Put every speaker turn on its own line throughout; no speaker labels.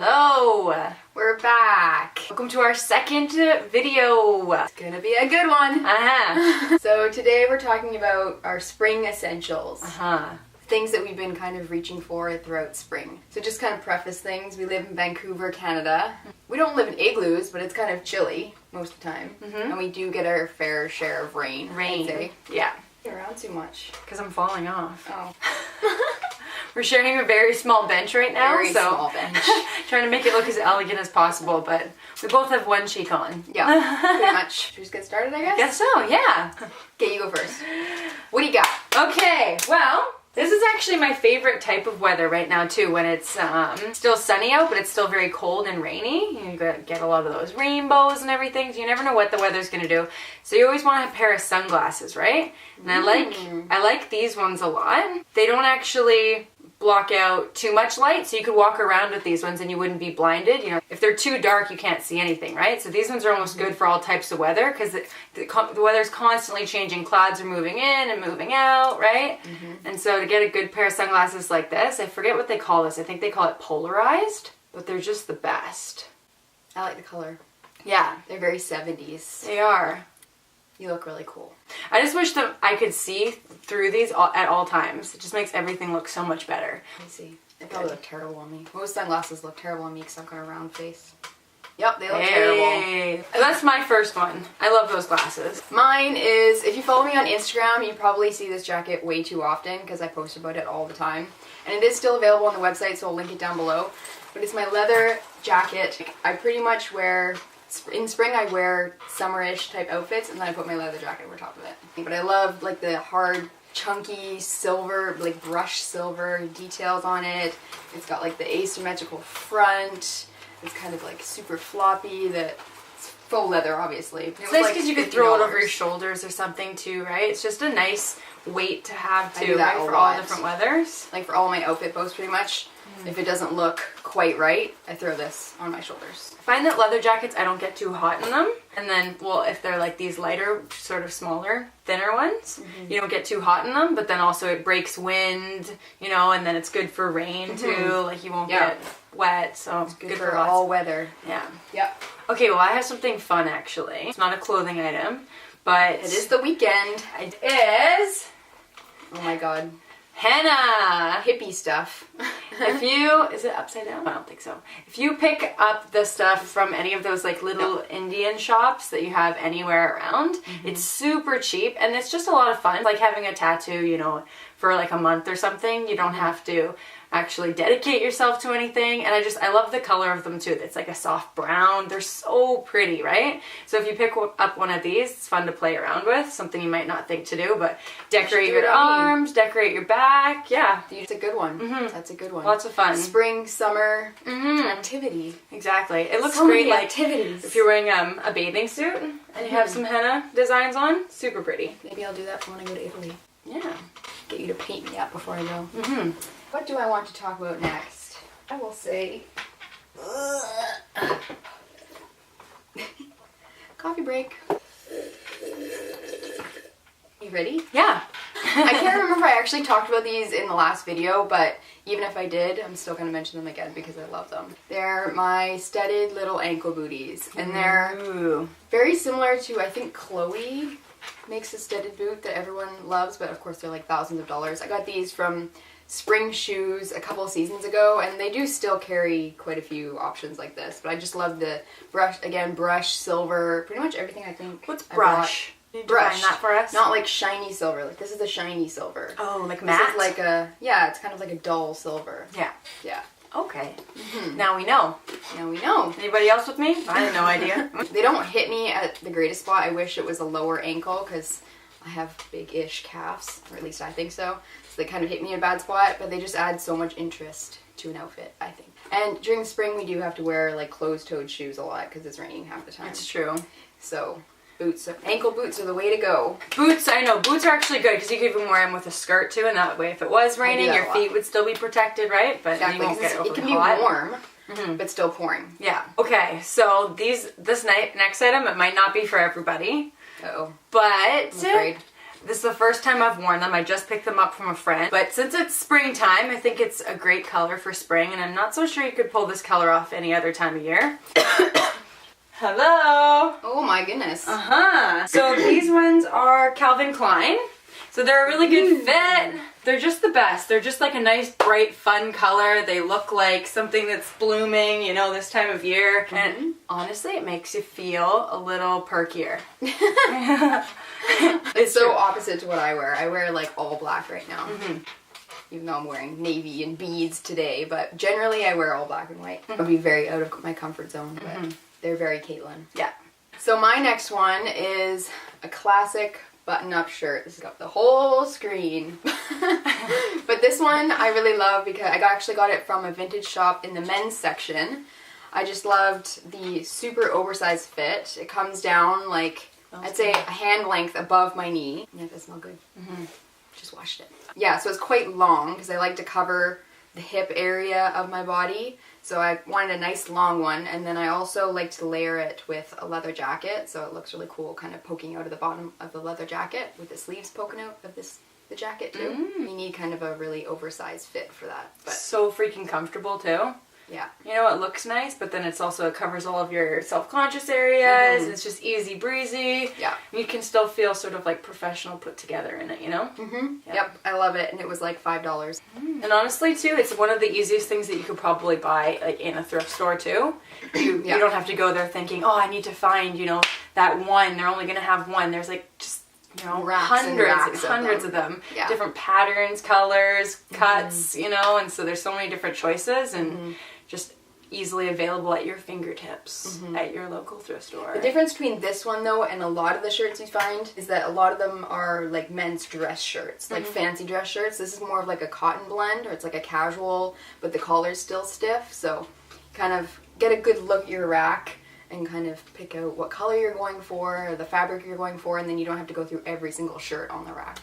Hello! We're back. Welcome to our second video.
It's gonna be a good one. So today we're talking about our spring essentials. Things that we've been kind of reaching for throughout spring. So just kind of preface things, we live in Vancouver, Canada. We don't live in igloos, but it's kind of chilly most of the time. And we do get our fair share of rain. I'd say.
Yeah.
You're around too much.
Because I'm falling off.
Oh.
We're sharing a very small bench right now.
Very small bench.
Trying to make it look as elegant as possible, but we both have one cheek on.
Yeah, pretty much. Should we just get started, I guess?
Guess so, yeah.
Okay, you go first. What do you got?
Okay, well, this is actually my favorite type of weather right now too, when it's still sunny out, but it's still very cold and rainy. You get a lot of those rainbows and everything, so you never know what the weather's gonna do. So you always want a pair of sunglasses, right? And I like these ones a lot. They don't actually block out too much light, so you could walk around with these ones and you wouldn't be blinded. You know, if they're too dark, you can't see anything, right? So these ones are almost good for all types of weather because the weather's constantly changing. Clouds are moving in and moving out, right? And so to get a good pair of sunglasses like this, I forget what they call this. I think they call it polarized, but they're just the best.
I like the color.
Yeah.
They're very 70s.
They are.
You look really cool.
I just wish that I could see through these at all times. It just makes everything look so much better.
Let me see. They probably look terrible on me. Most sunglasses look terrible on me because I've got a round face. Yep, they look terrible.
That's my first one. I love those glasses.
Mine is, if you follow me on Instagram, you probably see this jacket way too often because I post about it all the time. And it is still available on the website, so I'll link it down below. But it's my leather jacket. I pretty much wear... In spring I wear summer-ish type outfits and then I put my leather jacket over top of it. But I love like the hard, chunky silver, like brushed silver details on it. It's got like the asymmetrical front. It's kind of like super floppy. It's faux leather, obviously.
It's nice because you could throw it over your shoulders or something too, right? It's just a nice weight to have too, right? For all different weathers.
Like for all my outfit posts pretty much. If it doesn't look quite right, I throw this on my shoulders.
I find that leather jackets, I don't get too hot in them. And then, well, if they're like these lighter, sort of smaller, thinner ones, you don't get too hot in them, but then also it breaks wind, you know, and then it's good for rain too. Like you won't get wet, so it's good for
all weather.
Yeah.
Yep.
Okay, well, I have something fun actually. It's not a clothing item, but
it is the weekend.
It is.
Oh my god.
Henna!
Hippie stuff.
Is it upside down? I don't think so. If you pick up the stuff from any of those like little Indian shops that you have anywhere around, it's super cheap and it's just a lot of fun. It's like having a tattoo, you know, for like a month or something. You don't have to actually dedicate yourself to anything, and I love the color of them too. It's like a soft brown. They're so pretty, right? So if you pick up one of these, it's fun to play around with, something you might not think to do, but decorate your arms, decorate your back. Yeah,
it's a good one. That's a good one.
Lots of fun.
Spring, summer, activity.
Exactly. It looks
so
great
many
like
activities.
If you're wearing a bathing suit and you have some henna designs on, super pretty.
Maybe I'll do that for when I go to Italy.
Yeah.
Get you to paint me up before I go. What do I want to talk about next? I will say... Coffee break. You ready?
Yeah.
I can't remember if I actually talked about these in the last video, but even if I did, I'm still going to mention them again because I love them. They're my studded little ankle booties, and they're very similar to, I think, Chloe makes a studded boot that everyone loves, but of course they're like thousands of dollars. I got these from Spring Shoes a couple of seasons ago, and they do still carry quite a few options like this, but I just love the brush silver, pretty much everything I think.
What's brush? Can you define that for us?
Not like shiny silver, like this is a shiny silver.
Oh, like matte?
This is like it's kind of like a dull silver.
Yeah.
Yeah.
Okay. Now we know.
Now we know.
Anybody else with me? I had no idea.
They don't hit me at the greatest spot. I wish it was a lower ankle because I have big-ish calves, or at least I think so. So they kind of hit me in a bad spot, but they just add so much interest to an outfit, I think. And during spring, we do have to wear like closed-toed shoes a lot because it's raining half the time.
It's true.
So ankle boots are the way to go.
Boots, I know. Boots are actually good because you could even wear them with a skirt too, and that way if it was raining, your feet would still be protected, right? But you won't get overly hot.
It can be warm, but still pouring.
Yeah. Okay, so this next item, it might not be for everybody.
Uh-oh.
But
I'm afraid.
This is the first time I've worn them. I just picked them up from a friend. But since it's springtime, I think it's a great color for spring, and I'm not so sure you could pull this color off any other time of year. Hello!
Oh my goodness.
So these ones are Calvin Klein. So they're a really good fit. They're just the best. They're just like a nice, bright, fun color. They look like something that's blooming, you know, this time of year. And honestly, it makes you feel a little perkier.
It's so opposite to what I wear. I wear like all black right now. Even though I'm wearing navy and beads today, but generally I wear all black and white. I'll be very out of my comfort zone, but they're very Katlyn.
Yeah.
So my next one is a classic button-up shirt. This has got the whole screen. But this one I really love because I actually got it from a vintage shop in the men's section. I just loved the super oversized fit. It comes down like, I'd say a hand length above my knee. Yeah, that smells good. Just washed it. Yeah, so it's quite long because I like to cover the hip area of my body. So I wanted a nice long one, and then I also like to layer it with a leather jacket, so it looks really cool, kind of poking out of the bottom of the leather jacket with the sleeves poking out of the jacket too. You need kind of a really oversized fit for that. But
so freaking comfortable too.
yeah.
You know, it looks nice, but then it's also, it covers all of your self-conscious areas. It's just easy breezy.
Yeah.
You can still feel sort of like professional put together in it, you know? Yeah.
Yep, I love it, and it was like $5.
And honestly too, it's one of the easiest things that you could probably buy like in a thrift store too. You don't have to go there thinking, oh, I need to find, you know, that one. They're only going to have one. There's like just, you know, hundreds of them.
Yeah.
Different patterns, colors, cuts, you know, and so there's so many different choices and just easily available at your fingertips at your local thrift store.
The difference between this one though and a lot of the shirts you find is that a lot of them are like men's dress shirts, like fancy dress shirts. This is more of like a cotton blend, or it's like a casual, but the collar's still stiff, so kind of get a good look at your rack and kind of pick out what color you're going for, or the fabric you're going for, and then you don't have to go through every single shirt on the rack.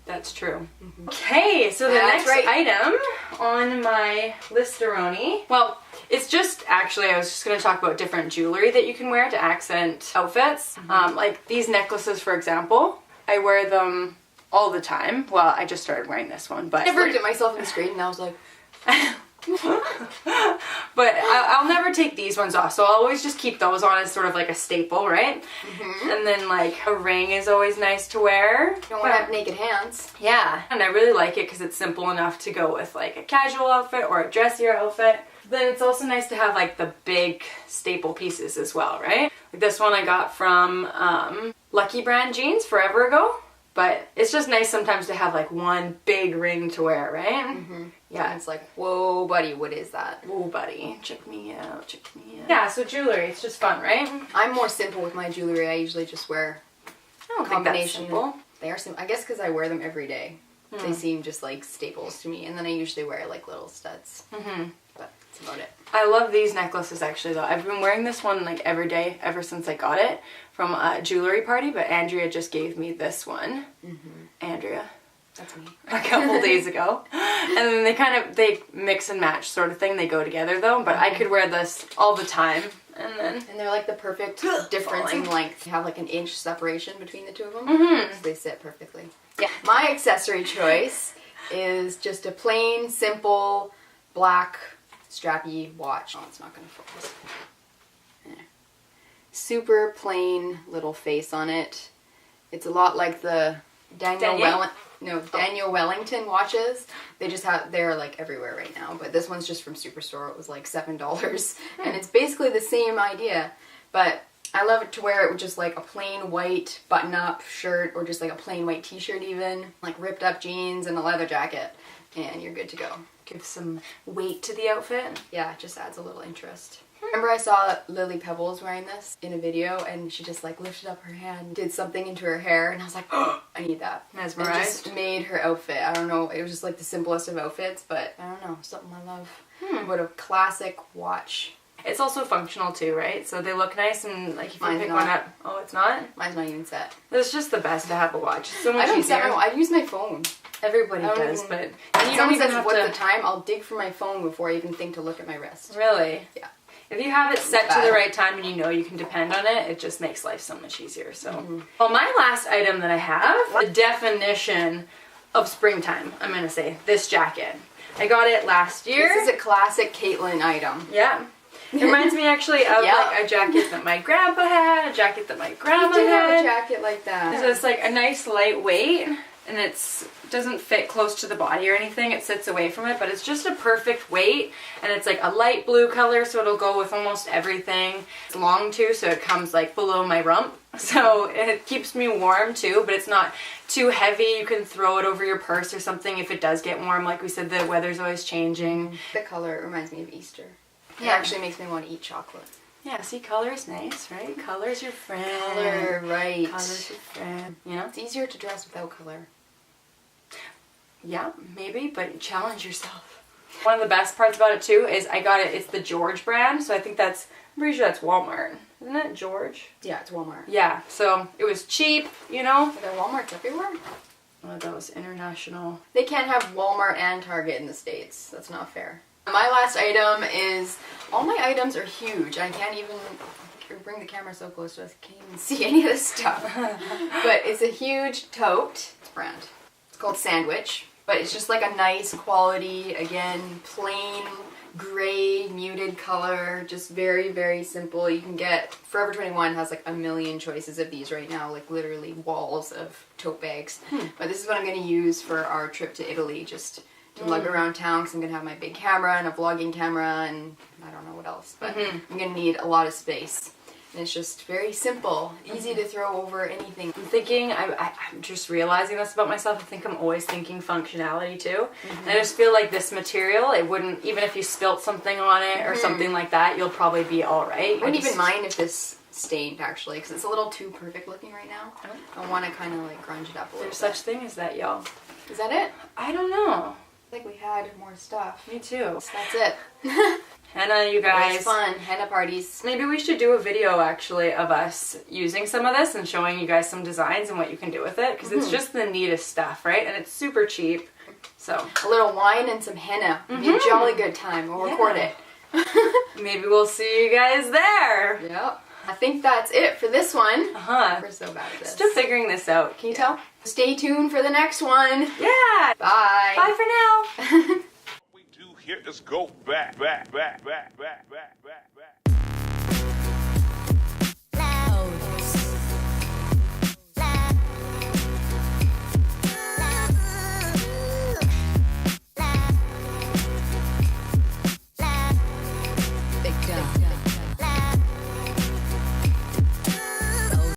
That's true. Okay, so the next item on my listeroni, well, it's just, actually, I was just going to talk about different jewelry that you can wear to accent outfits. Like these necklaces, for example, I wear them all the time. Well, I just started wearing this one, but...
I never looked at myself in the screen and I was like...
But I'll never take these ones off, so I'll always just keep those on as sort of like a staple, right? And then like a ring is always nice to wear.
You don't want to have naked hands.
Yeah, and I really like it because it's simple enough to go with like a casual outfit or a dressier outfit. Then it's also nice to have like the big staple pieces as well, right? Like this one I got from Lucky Brand jeans forever ago. But it's just nice sometimes to have like one big ring to wear, right? Yeah.
And it's like, whoa, buddy, what is that?
Whoa, buddy, check me out, check me out. Yeah, so jewelry, it's just fun, right?
I'm more simple with my jewelry. I usually just wear
I don't think that's simple.
They are simple. I guess because I wear them every day. They seem just like staples to me. And then I usually wear like little studs. But that's about it.
I love these necklaces actually though. I've been wearing this one like every day ever since I got it from a jewelry party, but Andrea just gave me this one. Andrea.
That's me.
A couple days ago. And then they mix and match sort of thing. They go together though, but I could wear this all the time. And
they're like the perfect difference in length. You have like an inch separation between the two of them. So they sit perfectly. Yeah. My accessory choice is just a plain, simple, black, strappy watch. Oh, it's not going to focus. Super plain little face on it. It's a lot like the Daniel Wellington watches. They're like everywhere right now, but this one's just from Superstore. It was like $7 and it's basically the same idea, but I love it to wear it with just like a plain white button-up shirt or just like a plain white t-shirt even, like ripped up jeans and a leather jacket, and you're good to go.
Give some weight to the outfit.
Yeah, it just adds a little interest. Remember I saw Lily Pebbles wearing this in a video and she just like lifted up her hand, did something into her hair, and I was like, oh, I need that.
Mesmerized.
It just made her outfit. I don't know, it was just like the simplest of outfits, but I don't know, something I love. What a classic watch.
It's also functional too, right? So they look nice and like if you
Mine's
pick
not.
one up, oh, it's not?
Mine's not even set.
It's just the best to have a watch. It's so much
I don't
easier.
set my, I use my phone.
Everybody does,
even,
but
and
you
you
don't
don't
even
says
have
what's
to.
the time, I'll dig for my phone before I even think to look at my wrist.
Really?
Yeah.
If you have it set to the right time and you know you can depend on it, it just makes life so much easier. So, well, my last item that I have, the definition of springtime, I'm gonna say, this jacket. I got it last year.
This is a classic Katlyn item.
Yeah. It reminds me actually of like a jacket that my grandpa had, a jacket that my grandma
did
had.
have a jacket like that.
So it's like a nice lightweight, and it doesn't fit close to the body or anything. It sits away from it, but it's just a perfect weight, and it's like a light blue color, so it'll go with almost everything. It's long too, so it comes like below my rump, so it keeps me warm too, but it's not too heavy. You can throw it over your purse or something if it does get warm. Like we said, the weather's always changing.
The color reminds me of Easter. It
Yeah.
actually makes me want to eat chocolate.
Yeah, see, color's nice, right? Color's your friend.
Color, right.
Color's your friend, you know?
It's easier to dress without color.
Yeah, maybe, but challenge yourself. One of the best parts about it too is I got it, it's the George brand, so I think I'm pretty sure that's Walmart. Isn't it George?
Yeah, it's Walmart.
Yeah, so it was cheap, you know?
Are there Walmarts everywhere?
Oh, that was international.
They can't have Walmart and Target in the States. That's not fair. My last item is, all my items are huge. I can't even bring the camera so close to us, I can't even see any of this stuff. But it's a huge tote. It's a brand. It's called Sandwich. But it's just like a nice quality, again, plain gray muted color, just very, very simple. You can get, Forever 21 has like a million choices of these right now, like literally walls of tote bags. But this is what I'm going to use for our trip to Italy, just to lug around town, because I'm going to have my big camera and a vlogging camera and I don't know what else, but I'm going to need a lot of space. And it's just very simple, easy to throw over anything.
I'm thinking, I'm just realizing this about myself, I think I'm always thinking functionality too. And I just feel like this material, it wouldn't, even if you spilt something on it or something like that, you'll probably be alright.
I wouldn't even mind if this stained actually, because it's a little too perfect looking right now. I want to kind of like grunge it up a little
There's such thing as that, y'all.
Is that it?
I don't know.
I think we had more stuff.
Me too.
That's it.
Henna, you
It
guys.
was fun. Henna parties.
Maybe we should do a video actually of us using some of this and showing you guys some designs and what you can do with it, because it's just the neatest stuff, right? And it's super cheap. So
a little wine and some henna. It'd be a jolly good time. We'll record it.
Maybe we'll see you guys there.
Yep. I think that's it for this one. We're so bad at this.
Still figuring this out. Can you tell?
Stay tuned for the next one.
Yeah.
Bye.
Bye for now.
We do here is go back, back, back, back, back, back, back.